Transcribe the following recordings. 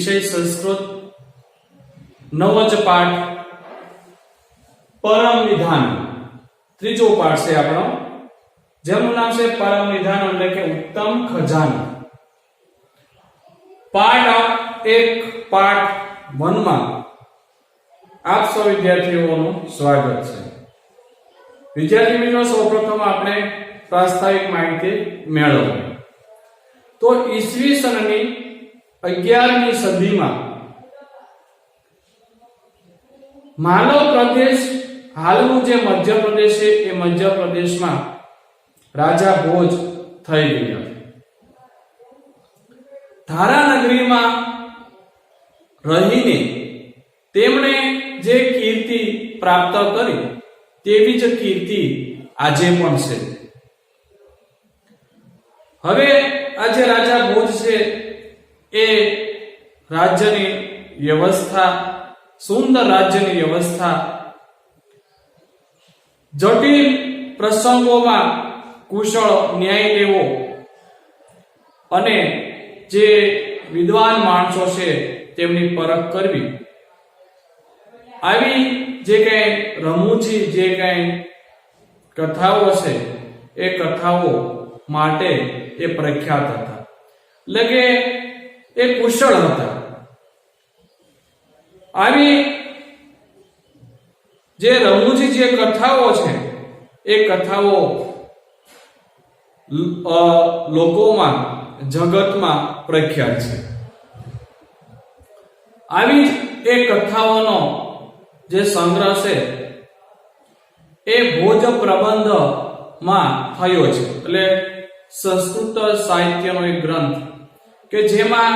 विषय संस्कृत नवज पाठ परम निधान त्रीजो पाठ से आपणो जेमनुं नाम छे परम निधान એટલે કે उत्तम खजाना। पाठ 1 पाठ 1 માં आप सौ विद्यार्थीओનું स्वागत છે। विद्यार्थी मित्रों सर्वप्रथम આપણે प्रास्ताविक माहिती મેળવો तो ઈસવીસનની 11મી સદીમાં मानव प्रदेश हालનું જે મધ્ય પ્રદેશ છે એ મધ્ય પ્રદેશમાં રાજા ભોજ થઈ ગયા। ધારા નગરીમાં રહીને તેમણે જે કીર્તિ પ્રાપ્ત કરી તેવી જ કીર્તિ આજે પણ છે। હવે આ જે રાજા ભોજ છે એ રાજ્યની વ્યવસ્થા सुंदर राज्यની व्यवस्था जटिल प्रसंगों कुशल न्याय लेवो अने जे विद्वान माणसो छे तेमनी परख करवी आवी जे कई रमूजी जे कई कथाओ छे ए कथाओ माटे ए प्रख्यात हता એટલે કે એ કુશળ હતા। आवी जे रमूजी जे कथाओ छे ए कथाओ लोकोमां जगतमां प्रख्यात छे। आवी ए कथाओनो जे संग्रह छे ए भोज प्रबंध मां थयो छे એટલે संस्कृत साहित्यनो एक ग्रंथ के जेमां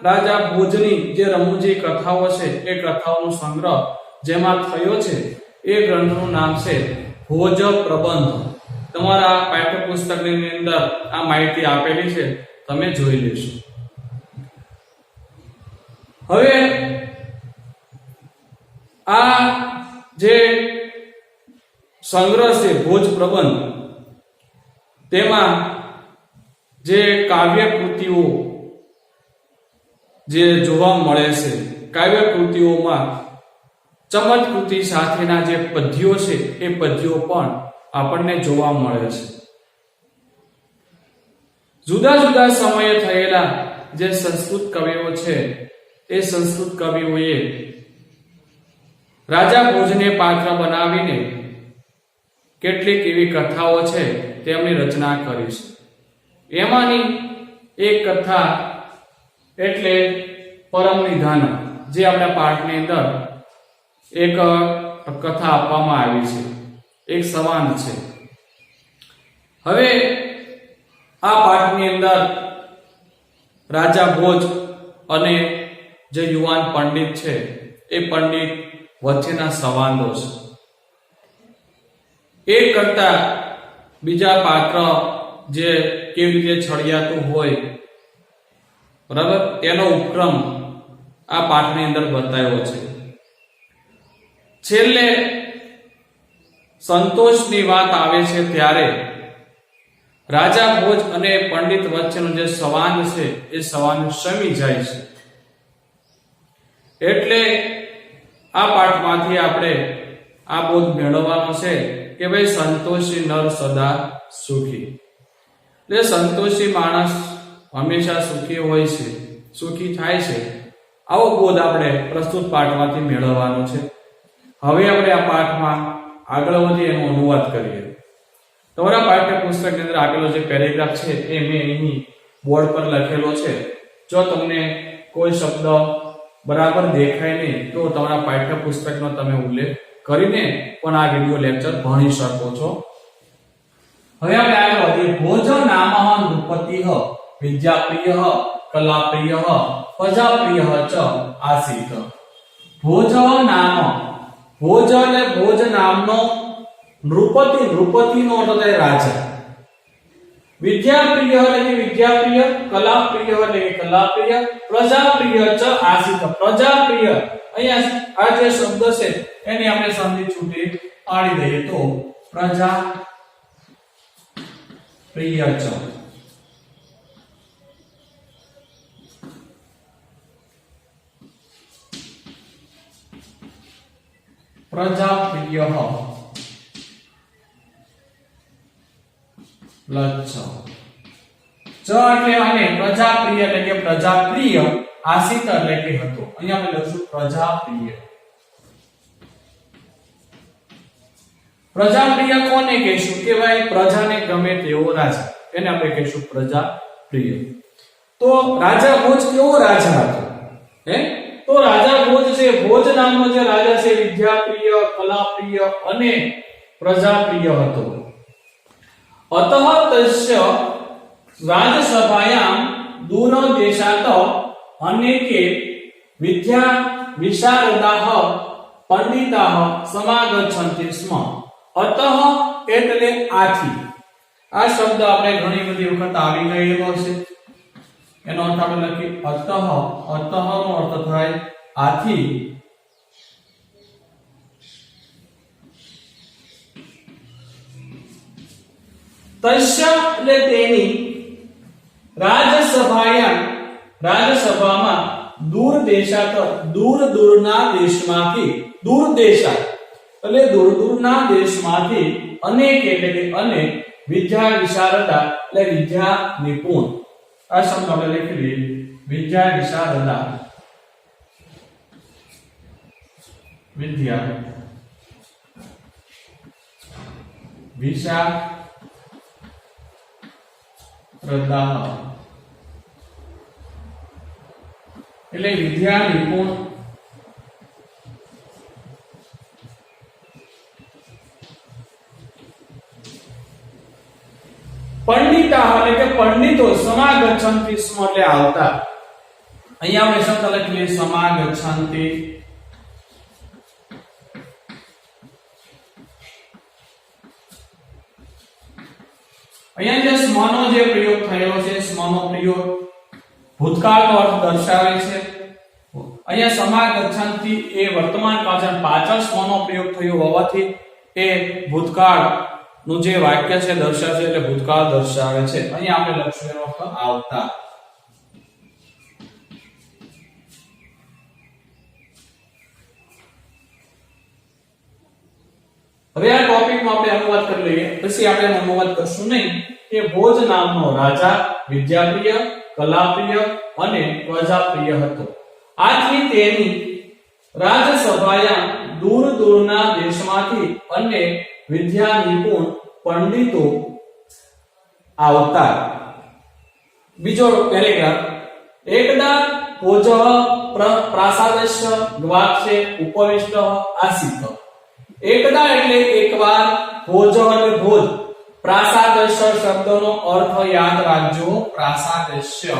राजा भोजनी जे रमूजी कथाओ छे ए कथाओनो संग्रह जेमां थयो छे ए ग्रंथनुं नाम छे भोज प्रबंध। तमारा पाठ्यपुस्तकनी अंदर आ माहिती आपेली छे तमे जोई लेशो। हवे आ जे संग्रह छे भोज प्रबंध तेमां जे काव्य कृतिओ जे जोवा मळे छे काव्य कृतिओमां चमत्कृति साथेना जे पद्यो छे ए पद्यो पण आपणने जोवा मळे छे। जुदा जुदा समये थयेला जे संस्कृत कविओ छे ए संस्कृत कविओए राजा भोजने पात्र बनावीने કેટલીક એવી કથાઓ છે તેમની રચના કરી છે। એમાંની એક કથા એટલે પરમ નિધાન જે આપણા પાઠની અંદર એક કથા આપવામાં આવી છે એક સંવાદ છે। હવે આ પાઠની અંદર રાજા ભોજ અને જે યુવાન પંડિત છે એ પંડિત વચ્ચેના સંવાદો છે। एक करता बीजा पात्र जे केवी रीते छड़ियातुं होय बराबर तेनो उपक्रम आ पाठनी अंदर बताव्यो छे। छेल्ले संतोषनी वात आवे छे त्यारे राजा भोज अने पंडित वच्चेनो जे संवाद छे ए संवाद शमी जाय छे। एटले आ पाठमांथी आपणे आ बोध मेळवવાનો छे કે ભાઈ સંતોષી નર સદા સુખી એટલે સંતોષી માણસ હંમેશા સુખી હોય છે સુખી થાય છે આવો બોધ આપણે પ્રસ્તુત પાઠમાંથી મેળવવાનો છે। હવે આપણે આ પાઠમાં આગળ વધી એનો અનુવાદ કરીએ। તમારા પાઠ્યપુસ્તકની અંદર આપેલો જે પેરેગ્રાફ છે એ મેં અહીં બોર્ડ પર લખેલો છે। જો તમને કોઈ શબ્દ બરાબર દેખાય નહીં તો તમારા પાઠ્યપુસ્તકનો તમે ઉલ્લેખ કરીને પણ આ વિડિયો લેક્ચર ભણી શકો છો। હવે આપણે આગળ વધીએ। ભોજ નામઃ નૃપતિઃ વિદ્યાપ્રિયઃ કલાપ્રિયઃ પ્રજાપ્રિયઃ ચ આસીત। ભોજ નામ ભોજ અને ભોજ નામનો નૃપતિ નૃપતિનો અર્થ થાય રાજા। વિદ્યાપ્રિય એટલે કે વિદ્યાપ્રિય કલાપ્રિય એટલે કે કલાપ્રિય પ્રજાપ્રિય ચ આસીત। પ્રજાપ્રિય અહીંયા આ જે શબ્દ છે એની આપણે સંધિ છૂટી પાડી દઈએ તો પ્રજા પ્રિય ચ। પ્રજાપ્રિય લચ્છ ચ એટલે અને પ્રજાપ્રિય એટલે કે પ્રજાપ્રિય આસિત એટલે કે હતો અહીંયા આપણે લખશું પ્રજાપ્રિય પ્રજાપ્રિય કોને કહેશું કે ભાઈ પ્રજાને ગમે તેવો રાજા એને આપણે કહેશું પ્રજાપ્રિય તો રાજા ભોજ કેવો રાજા હતો હે તો રાજા ભોજ છે ભોજ નામનો જે રાજા છે વિદ્યાપ્રિય કલાપ્રિય અને પ્રજાપ્રિય હતો અતઃ તસ્ય રાજસભાયામ દૂરદેશાત અનેકે વિદ્યા વિશારદાઃ પંડિતાઃ સમાગચ્છન્તિ સ્મ અતઃ એટલે આથી આ શબ્દ આપણે ઘણી બધી વખત આવી ગયેલો છે એનો અર્થ આપણે લખી અતઃ નો અર્થ થાય આથી તસ્ય એટલે તેની રાજસભામાં દૂર દેશાત દૂર દૂરના દેશમાંથી દૂર દેશાત એટલે દૂર દૂરના દેશમાંથી અનેક એટલે કે અનેક વિદ્યા વિશારદા એટલે વિદ્યા નિપુણ આ શબ્દ આપણે લખી લઈએ વિદ્યા વિશારદા વિદ્યા વિશારદા એટલે વિદ્યા નિપુણ પંડિતા એટલે કે પંડિતો સમાગચ્છન્તિ સ્મ એટલે આવતા અહીંયા આપણે શબ્દ લખીએ સમાગચ્છન્તિ અહીંયા જે સ્મનો જે પ્રયોગ થયેલો છે સ્મનો પ્રયોગ ભૂતકાળનો અર્થ દર્શાવે છે અહીંયા સમાગચ્છન્તિ એ વર્તમાન કાળ પાછળ સ્મનો પ્રયોગ થયો હોવાથી એ ભૂતકાળ નું જે વાક્ય છે દર્શાવે છે એટલે ભૂતકાળ દર્શાવે છે અહીંયા આપણે લખશું એનો અર્થ આવતા હવે આ ટોપિકમાં આપણે અનુવાદ કરી લઈએ પછી આપણે એનો અનુવાદ કરશું નહીં કે ભોજ નામનો રાજા વિદ્યાપ્રિય કલાપ્રિય અને પ્રજાપ્રિય હતો આથી તેની રાજસભાયા દૂર દૂરના દેશમાંથી અને વિદ્યા નિપુણ પંડિતો આવતા બીજો પેરેગ્રાફ એકદા ભોજ પ્રાસાદસ્ય ગ્વાક્ષે ઉપવિષ્ટ આસિત એકદા એટલે એકવાર ભોજ એટલે ભોજ પ્રાસાદસ્ય શબ્દનો અર્થ યાદ રાખજો પ્રાસાદસ્ય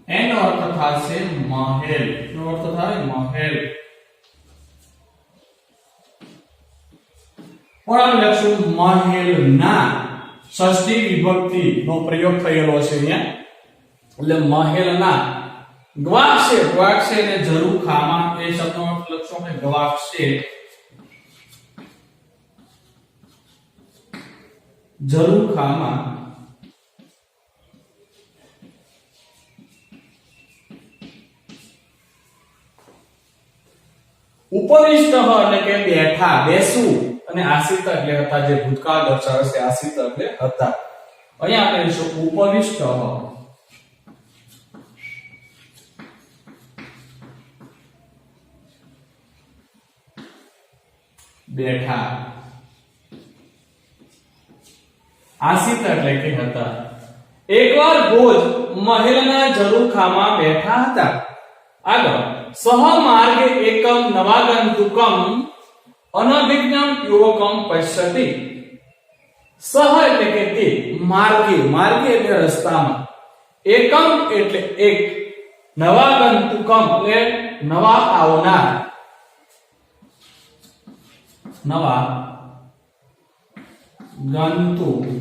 એનો અર્થ થશે મહેલ નો અર્થ થાય મહેલ પણ લખશું મહેલના ષષ્ઠી વિભક્તિ નો પ્રયોગ થયેલો છે અહીંયા એટલે મહેલના ગ્વાક્ષે ને ઝરૂખામાં એ શબ્દનો અર્થ લખશો કે ગ્વાક્ષે ઝરૂખામાં ઉપવિષ્ટ એટલે કે બેઠા બેસવું અને આસિત એટલે હતા જે ભૂતકાળ દર્શાવે છે આસિત એટલે હતા અહીંયા આપણે લખીશું ઉપવિષ્ટ બેઠા આસિત એટલે કે હતા એકવાર ભોજ મહેલના ઝરૂખામાં બેઠા હતા આગળ સહ માર્ગે એકમ નવાગંતુકમ અનભિજ્ઞમ યુવકમ પશ્યતિ સહ એટલે કે તે માર્ગે એટલે રસ્તામાં એકમ એટલે એક નવાગંતુકમ એટલે નવા આવનાર નવા ગંતુકમ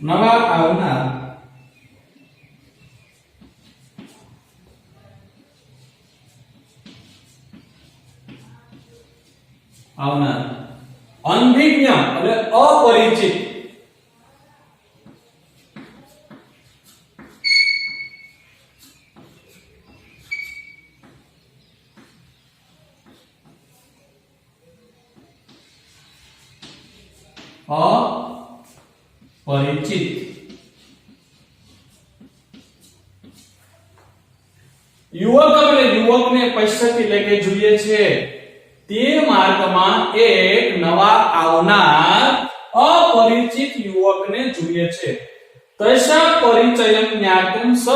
નવા આવનાર અનભિજ્ઞ એટલે અપરિચિત પરિચિત. યુવક અને યુવકને પશ્યતિ એટલે કે જોઈએ છે તે માર્ગમાં એક નવા આવનાર અપરિચિત યુવકને જોઈએ છે. તસ્ય પરિચયમ જ્ઞાતુમ સહ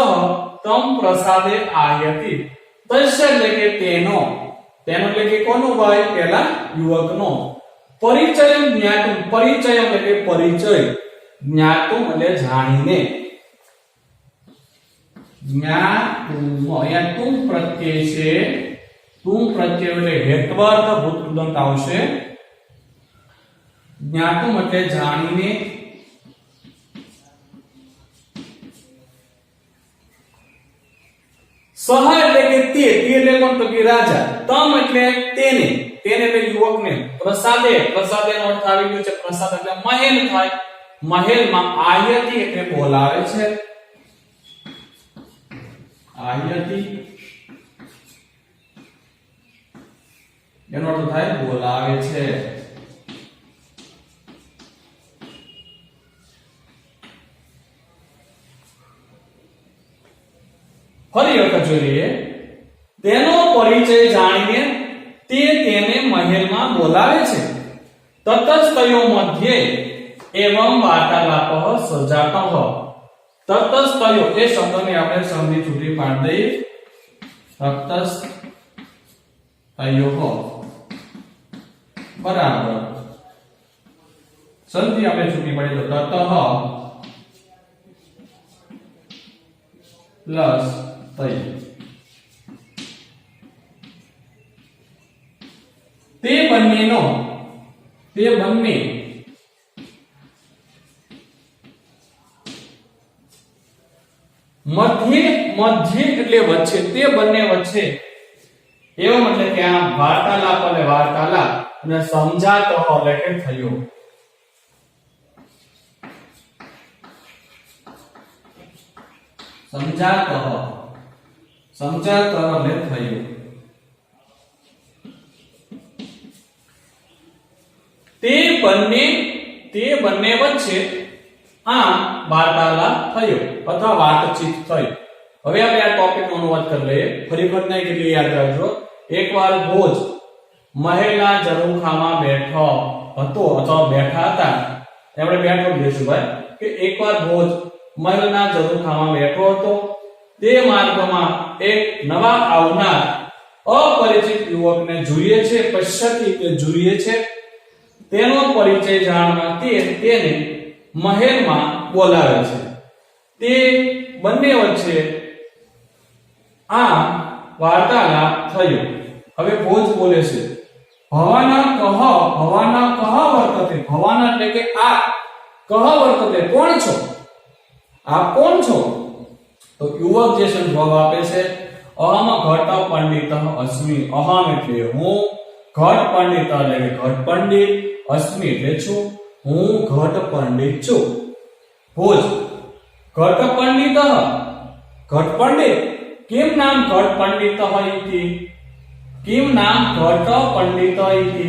તમ પ્રસાદે આયતિ. તસ્ય એટલે કે તેનો એટલે કે કોનો ભાઈ? પહેલા યુવકનો. પરિચયમ જ્ઞાતુમ, પરિચય એટલે કે પરિચય, જ્ઞાતુમ એટલે જાણીને. જ્ઞાતુમ અહીંયા તુમ પ્રત્યય છે. તુમ પ્રત્યય એટલે હેત્વાર્થ ભૂતકૃદંત આવશે. જ્ઞાતુમ એટલે જાણીને. સહ એટલે કે તે એટલે કોણ? તો કે રાજા. તમ એટલે તેને એટલે યુવકને. પ્રસાદે નો અર્થ આવી ગયો છે પ્રસાદ એટલે મહેલ થાય. મહેલમાં આયતિ એટલે બોલાવે છે. આયતિ એનો અર્થ થાય બોલાવે છે. ફરી વખત જોઈએ. તેનો પરિચય જાણીને તેને મહેલમાં બોલાવે છે. તતસ્તયો મધ્યે એવં વાર્તાલાપઃ સજાતઃ. તતસ્તયો એ શબ્દને આપણે સંધિ છૂટી પાડી દઈએ. તતસ્તયો બરાબર. સંધિ આપણે છૂટી પાડી તો તતઃ પ્લસ તય. તે બંને મધ્ય એટલે વચ્ચે. તે બંને વચ્ચે એવો એટલે કે આ વાર્તાલાપ એટલે વાર્તાલાપ અને સમજાતો એટલે કે થયો. સમજાતો એટલે થયો. તે બંને વચ્ચે આ વાર્તાલાપ થયો અથવા વાતચીત થઈ. હવે આપણે આ ટોપિક નો અનુવાદ કરી લઈએ. ફરી ઘટના કેટલી યાદ રાખજો. એકવાર ભોજ મહેલના ઝરૂખામાં બેઠો હતો અથવા બેઠા હતા. આપણે બેઠો લઈશું ભાઈ કે એકવાર ભોજ મહેલના ઝરૂખામાં બેઠો હતો. તે માર્ગમાં એક નવા આવનાર અપરિચિત યુવકને જોઈએ છે. પશ્યતિ કે જોઈએ છે. તેનો પરિચય જાણવા તેને મહેલમાં બોલાવે છે. તે બંને વચ્ચે આ વાર્તાલાપ થયો. હવે ભોજ બોલે છે ભવાના કહ વર્તતે. ભવાના એટલે કે આ. કહ વર્તતે કોણ છો? આપ કોણ છો? તો યુવક જે છે જવાબ આપે છે અહમ ઘટ પંડિત અસ્મિ. અહમ એટલે હું, ઘટ પંડિત એટલે કે ઘટ પંડિત, અસ્મિ એટલે છું, હું ઘટ પંડિત છું. ભોજ ઘટ પંડિત. ઘટ પંડિત કેમ નામ ઘટ પંડિત ઇતિ? કેમ નામ ઘટ પંડિત ઇતિ?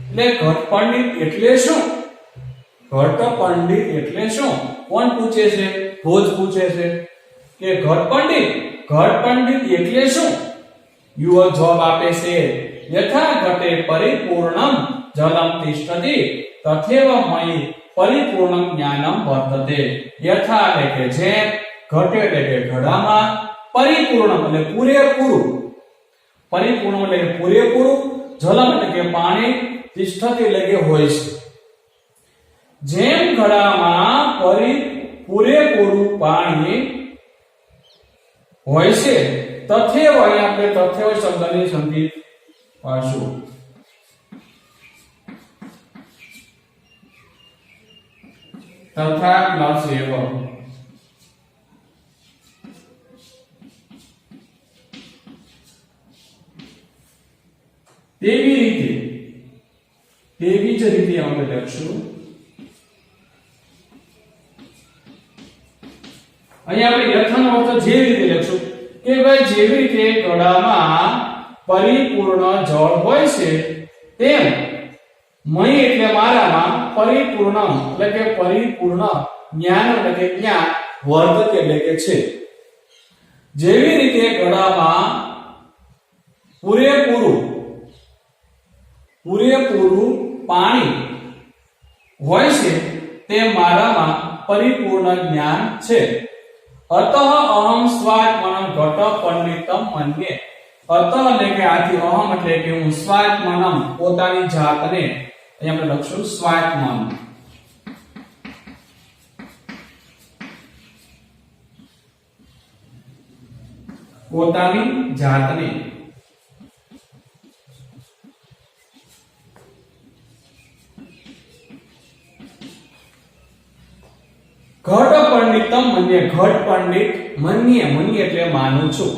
એટલે ઘટ પંડિત એટલે શું? ઘટ પંડિત એટલે શું? કોણ પૂછે છે? ભોજ પૂછે છે કે ઘટ પંડિત એટલે શું? યુવક જવાબ આપે છે યથા ઘટે પરિપૂર્ણમ જલમ તિષ્ઠતિ તથૈવ મયિ પરિપૂર્ણમ જ્ઞાનમ વર્તતે. યથા એટલે કે જેમ, ઘટે એટલે કે ઘડામાં, પરિપૂર્ણમ એટલે પૂરેપૂરું, પરિપૂર્ણ એટલે કે પૂરેપૂરું, જલમ એટલે કે પાણી, તિષ્ઠતિ એટલે કે હોય છે. જેમ ઘડામાં પૂરેપૂરું પાણી હોય છે તથૈવ. અહીં આપણે તથૈવ શબ્દની સંધિ પાડશું. તથા પ્લસ એવ. તેવી જ રીતે આપણે લખશું. અહીં આપણે યથાનો અર્થ જેવી રીતે લખશું કે ભાઈ જેવી રીતે ઘડામાં પરિપૂર્ણ જળ હોય છે તેમ મય એટલે મારામાં પરિપૂર્ણમ એટલે કે પરિપૂર્ણ જ્ઞાન એટલે કે જ્ઞાન વર્તતે એટલે કે છે. જેવી રીતે ઘડામાં પૂરેપૂરું પાણી હોય છે તે મારામાં પરિપૂર્ણ જ્ઞાન છે. અતઃ અહમ સ્વાત્મનં ઘટ પંડિતમ મન્યે. અતઃ એટલે કે આથી અહમ એટલે કે હું સ્વાત્મનં પોતાની જાતને, અહીં આપણે લખશું સ્વાત્મન, પોતાની જાતને ઘટ પંડિતમ મન્યે. ઘટ પંડિત મન્યે, મન્યે એટલે માનું છું.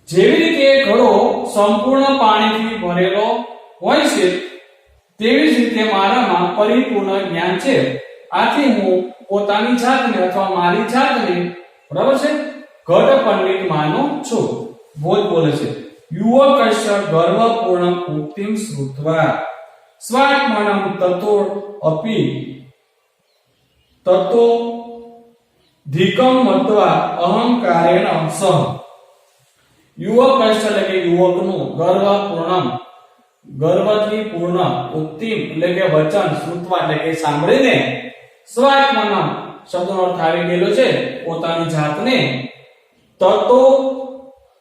જેવી રીતે ઘડો સંપૂર્ણ પાણીથી ભરેલો હોય છે તેવી જ રીતે મારામાં પરિપૂર્ણ જ્ઞાન છે. આથી હું પોતાની જાતને અથવા મારી જાતને, બરાબર છે, ઘટ પંડિત માનું છું. બોધ બોલે છે યુવકસ્ય ગર્વપૂર્ણ ઉક્તિમ શ્રુત્વા સ્વાત્મનં તતો અપી તતો ધીકમ મત્વા અહંકારેણ સહ. યુવકસ્ય એટલે કે યુવકનું ગર્વપૂર્ણ, ગર્વથી પૂર્ણ, ઉક્તિમ એટલે કે વચન, શ્રુત્વા એટલે કે સાંભળીને, સ્વાત્મનં શબ્દનો અર્થ આવી ગયેલો છે પોતાની જાતને, તતો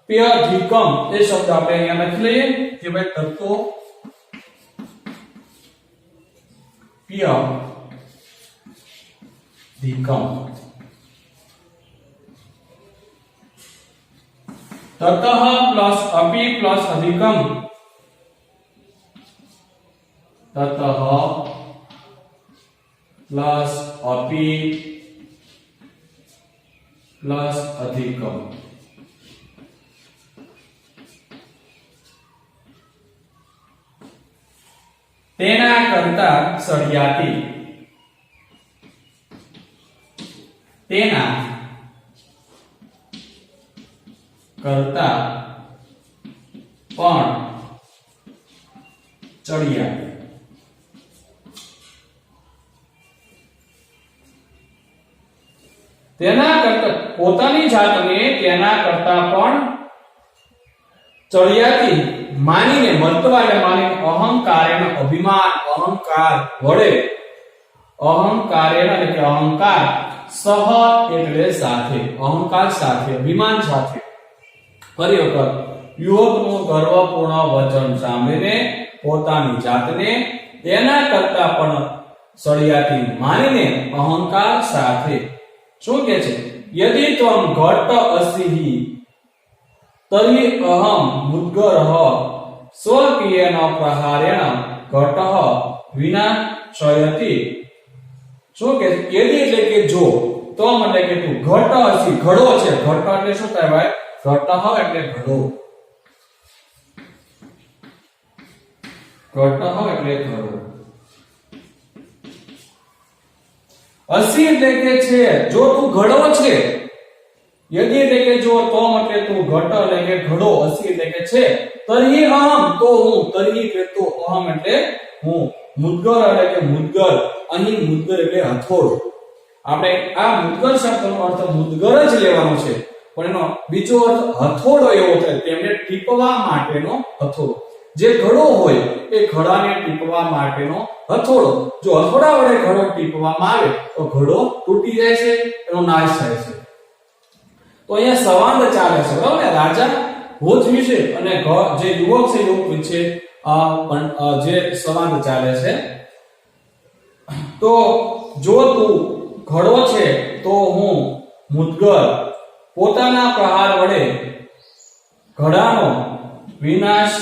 પ્યધિકમ એ શબ્દ આપણે અહીંયા લખી લઈએ કે ભાઈ તતો પ્યધિકમ. તતઃ પ્લસ અપી પ્લસ અધિકમ. તતઃ પ્લસ અપી પ્લસ અધિકમ. તેના કરતા સળિયાતી. તેના કરતા પણ ચડિયાતી. તેના કરતા પોતાની જાતને તેના કરતા પણ ચડિયાતી માનીને, મતવાલે માનીને, અહંકારેણ અભિમાન, અહંકાર વડે, અહંકારેણ એટલે કે અહંકાર, સહ એટલે સાથે, અહંકાર સાથે, અભિમાન સાથે. ફરી વખત યુવકનું ગર્વપૂર્ણ વચન સાંભળીને પોતાની જાતને તેના કરતા પણ સળિયાતી માનીને અહંકાર સાથે શું કહે છે? યદિ ત્વમ ઘટ અસિહિ તર્હિ અહમ મુદ્ગરઃ સ્વકીયેન પ્રહારેણ ઘટઃ વિનાશયતિ. શું કહે છે? યદિ એટલે કે જો, ત્વમ એટલે કે તું, ઘટ અસિ ઘડો છે. ઘટ એટલે શું કહેવાય? ઘટઃ એટલે ઘડો. ઘટઃ એટલે ઘડો. અસી એટલે કે છે, જો તું ઘડો છે. યદિ એટલે કે જો, તમ એટલે તું, ઘટ એટલે કે ઘડો, અસી એટલે કે છે, તર્હિ અહમ તો હું, તર્હિ એટલે તો, અહમ એટલે હું, મુદ્ગર એટલે કે મુદ્ગર. અહીં મુદ્ગર એટલે હથોડો. આપણે આ મુદ્ગર શબ્દનો અર્થ મુદ્ગર જ લેવાનો છે, પણ એનો બીજો અર્થ હથોડો એવો થાય, તેમને ટીપવા માટેનો હથોડો. જે ઘડો હોય એ ઘડાને ટીપવા માટેનો હથોડો. જો હથોડા વડે ઘડો ટીપવામાં આવે તો ઘડો તૂટી જાય છે, એનો નાશ થાય છે. તો અહીંયા સંવાદ ચાલે છે, બરાબર ને? રાજા ભોજ વિશે અને જે યુવક છે યુવક વિશે જે સંવાદ ચાલે છે. તો જો તું ઘડો છે તો હું મુદ્ગર, પોતાના પ્રહાર વડે ઘડાનો વિનાશ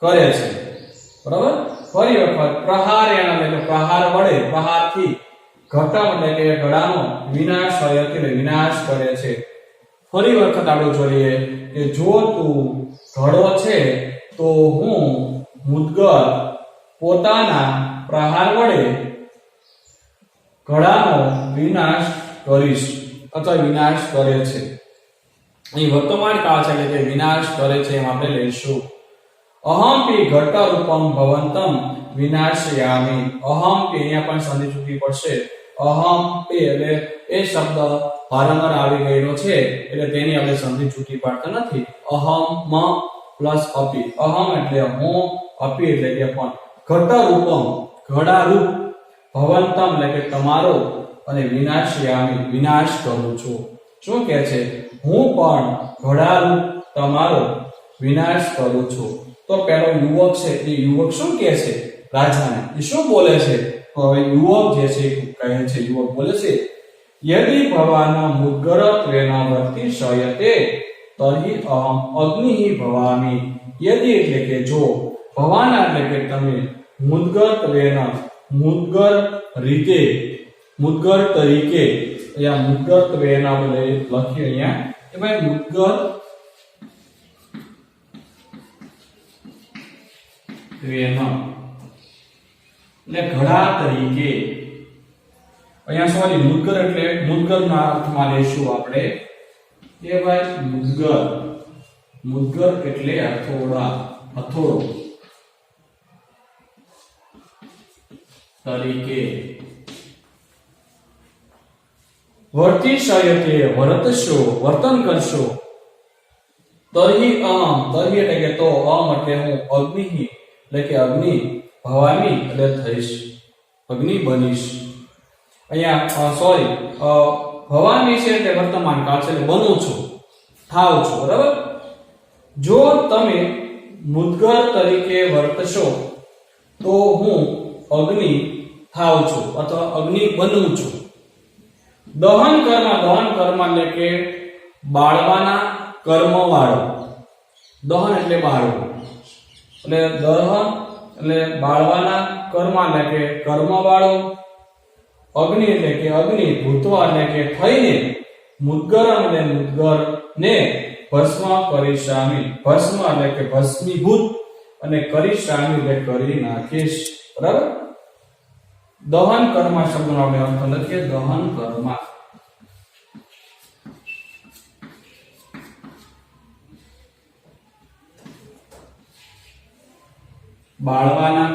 કરે છે, બરાબર? ફરી વખત પ્રહારેણ એટલે પ્રહાર વડે, પ્રહારથી, ઘટમ એટલે કે ઘડાનો વિનાશ એટલે વિનાશ કરે છે. ફરી વખત આપણે જોઈએ કે જો તું ઘડો છે તો હું મુદ્ગર, પોતાના પ્રહાર વડે ઘડાનો વિનાશ કરીશ અથવા વિનાશ કરે છે. અહીં વર્તમાન કાળ છે એટલે કે વિનાશ કરે છે એમ આપણે લઈશું. અહમપી ઘટ રૂપમ ભવંતમ વિનાશયામિ. અહમપી અહીંયા પણ સંધિ ચૂકવી પડશે. અહમપી એટલે એ શબ્દ વારંવાર આવી ગયેલો છે એટલે તેની આપણે સંધિ છૂટી પાડતા નથી. અહમ પ્લસ અપી. અહમ એટલે હું, અપી એટલે કે પણ. ઘટ રૂપમ ઘડારૂપ, ભવંતમ એટલે કે તમારો, અને વિનાશયામિ વિનાશ કરું છું. શું કહે છે? હું પણ ઘડારૂપ તમારો વિનાશ કરું છું. તો પેલો યુવક છે એ યુવક શું કહે છે રાજાને? એ શું બોલે છે? તો હવે યુવક જે છે કહે છે, યુવક બોલે છે યદિ ભવાના મુદ્ગરત્વેન વર્તિષ્યતે તર્હિ અહમ અગ્નિ ભવામિ. યદિ એટલે કે જો, ભવાના એટલે કે તમે, મુદ્ગરત્વેન મુદ્ગર રીતે, મુદ્ગર તરીકે, અહીંયા મુદ્ગરત્વેન આપણે લખ્યું અહીંયા કે ભાઈ મુદ્ગર એટલે ઘડા તરીકે. અહીંયા સોરી મુદ્ગર એટલે મુદ્ગરના અર્થમાં લેશું આપણે કે ભાઈ મુદ્ગર, મુદ્ગર એટલે હથોડા, હથોડો તરીકે. વર્તિષ્યતે વર્તશો, વર્તન કરશો. તર્હિ અહમ, તર્હિ એટલે કે તો, અહમ એટલે હું, અગ્નિ એટલે કે અગ્નિ, ભવામી એટલે થઈશ, અગ્નિ બનીશ. અહીંયા સોરી ભવાની છે એટલે વર્તમાન કાળ છે એટલે બનું છું, થાવ છું. બરાબર? જો તમે મુદ્ગર તરીકે વર્તશો તો હું અગ્નિ થાવ છું અથવા અગ્નિ બનું છું. દહન કર્મ, દહન કર્મ એટલે કે બાળવાના કર્મ વાળો. દહન એટલે બાળવું, એટલે દહન એટલે બાળવાના કર્મ એટલે કે કર્મ વાળો. અગ્નિ એટલે કે અગ્નિ, ભૂતવા એટલે કે થઈને, મુદ્ગરમ એટલે મુદ્ગર ને ભસ્મ કરીશામી. ભસ્મ એટલે કે ભસ્મીભૂત, અને કરીશામી એટલે કરી નાખીશ. બરાબર? દહન કર્મ શબ્દનો આપણે અર્થ લખીએ. દહન કર્મ બાળવાના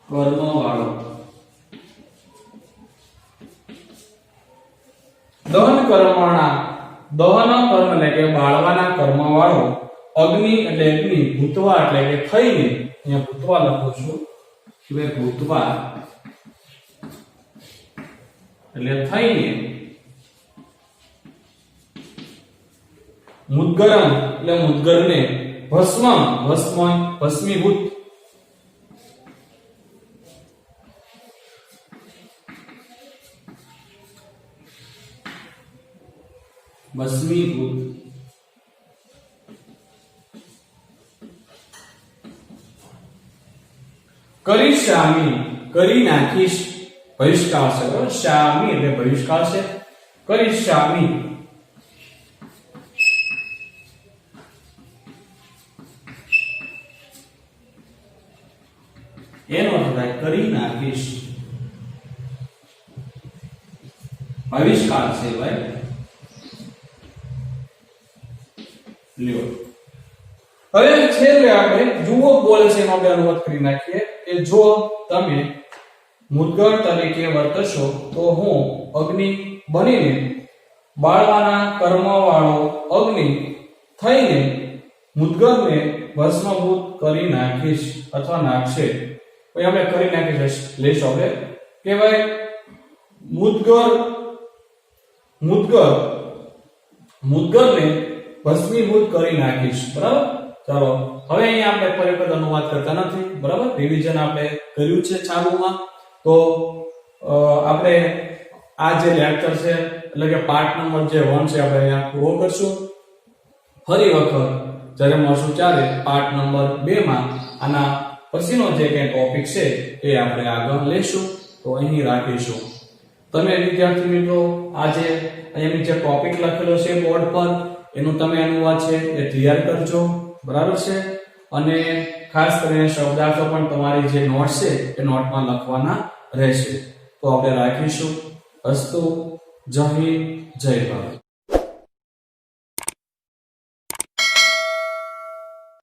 કર્મ વાળો. દહન કર્મના, દહન કર્મ એટલે કે બાળવાના કર્મ વાળો. અગ્નિ એટલે અગ્નિ, ભૂતવા એટલે કે થઈને, અહીંયા ભૂતવા લખું છું કે ભૂતવા એટલે થઈને. મુદ્ગરમ એટલે મુદ્ગરને. ભસ્મ, ભસ્મ ભસ્મીભૂત. ભસ્મીભૂત. કરીશામી કરી નાખીશ. બહિષ્કાર છે. બરાબર? શામી એટલે બહિષ્કાર છે. કરીશામી એનો અર્થ થાય કરી નાખીશ. બહિષ્કાર છે ભાઈ. લ્યો હવે છેલ્લે આપણે જુઓ બોલે છે એનો આપણે અનુવાદ કરી નાખીએ કે જો તમે મુદ્ગર તરીકે વર્તશો તો હું અગ્નિ બનીને બાળવાના કર્મ વાળો અગ્નિ થઈને મુદ્ગરને ભસ્મભૂત કરી નાખીશ અથવા નાખશે. પછી આપણે કરી નાખીશ લેશો આપણે કે ભાઈ મુદ્ગરને ભસ્મીભૂત કરી નાખીશ. બરાબર? ચાલો હવે અહીંયા આપણે પરિપદ અનુવાદ કરતા નથી. બરાબર? રિવિઝન આપણે કર્યું છે ચાલુમાં. તો આપણે આ જે લેક્ચર છે એટલે કે પાર્ટ નંબર જે 1 છે આપણે અહીંયા પૂરો કરશું. ફરી વખત જ્યારે મળશું ત્યારે પાર્ટ નંબર 2 માં આના પછીનો જે કંઈ ટોપિક છે એ આપણે આગળ લઈશું. તો અહીં રાખીશું. તમે વિદ્યાર્થી મિત્રો આજે અહીંની જે ટોપિક લખેલો છે બોર્ડ પર એનું તમે અનુવાદ છે એ તૈયાર કરજો. બરાબર છે? અને ખાસ કરીને શબ્દાર્થો પણ તમારી જે નોટ છે એ નોટમાં લખવાના રહેશે. તો આપણે રાખીશું. અસ્તુ. જય હિન્દ, જય ભારત.